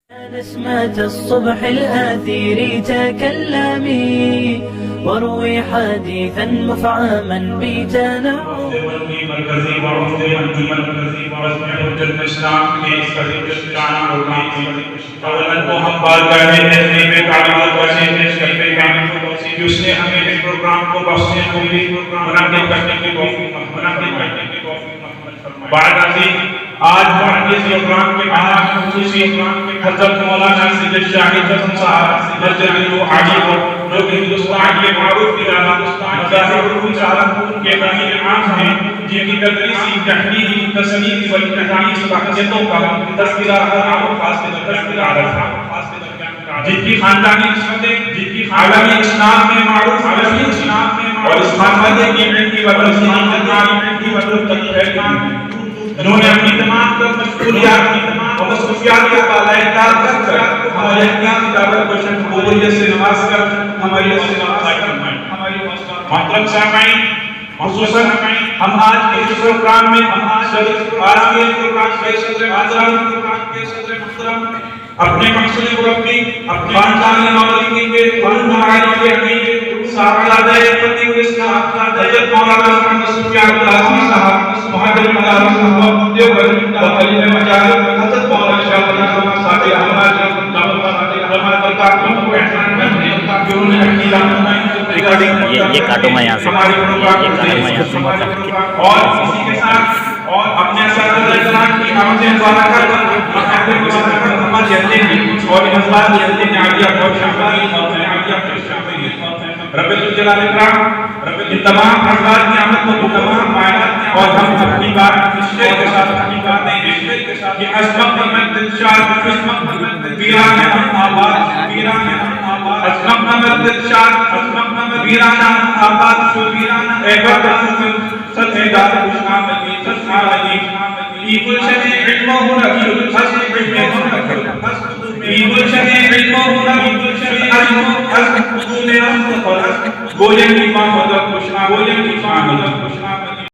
نسمة الصبح الآثير تكلمي واروي حديثا مفعما بتنعم مرکزی وعود انجمن رسم حجت اسلام کے اس قریب شان پروگرام میں اولن کو ہم بارگاہ تہذیب تعلیمات واسطے پیش کرتے ہیں کہ اس نے ہمیں اس پروگرام کو بخشنے کو بھی منعقد کرنے کی توفیق بعد ازیں آج ہم اس پروگرام کے مہمان خصوصی حضرت مولانا سید شاہد حسن صاحب مسجد عالی جو کہ ہندوستان کے معروف ادارہ مذاہب العلوم کے امیر عام ہیں، جن کی تدریسی، تحریری، تصنیفی و ابتدائی صلاحیتوں کا تذکرہ جن کی خاندانی نسبتیں عالمی اسلام میں معروف اور اسلامیہ کی علمی و انہوں نے اپنی تمام مشغولیات اور مصروفیات کا پالائدار کر ہمارے احکام کی دعوت کو قبولیت سے نواز کر ہماری حوصلہ افزائی فرمائیں۔ محترم سامعین، خصوصاً ہم آج کے اس پروگرام میں صدر محترم اپنے مقصد مربی خاندانی نوجوانی کے رہنمائی کے امیر صاحبزادہ فتح الاسلام حضرت مولانا محمد سفیان العظمی صاحب محمد مدارس صاحب دیوبند و خلیل مجاہد حضرت مولانا شاہ ولی اللہ صاحب احمد یہ کاٹوں میں یہاں سے اور اسی کے ساتھ اور اپنے اساتذہ اجلان کی آمدین والا کر محمد یزدی اور انصار یزدی عالیہ اور شاملی رب الجلال اکرام ان تمام حضرات کی آمد کو تمام معائنات اور ہم اپنی بات شعر کے ساتھ اپنی باتیں کہ عظمت محمد دلشاد ویران آباد عظمت محمد دلشاد ویران آباد اے برکت سچیدار خوشنام نبی سچیدار نبی گلشن علم و ہنر حسن علم و ہنر گلشن علم و ہنر حسن حضور گوین کی محمد خوشنام گوین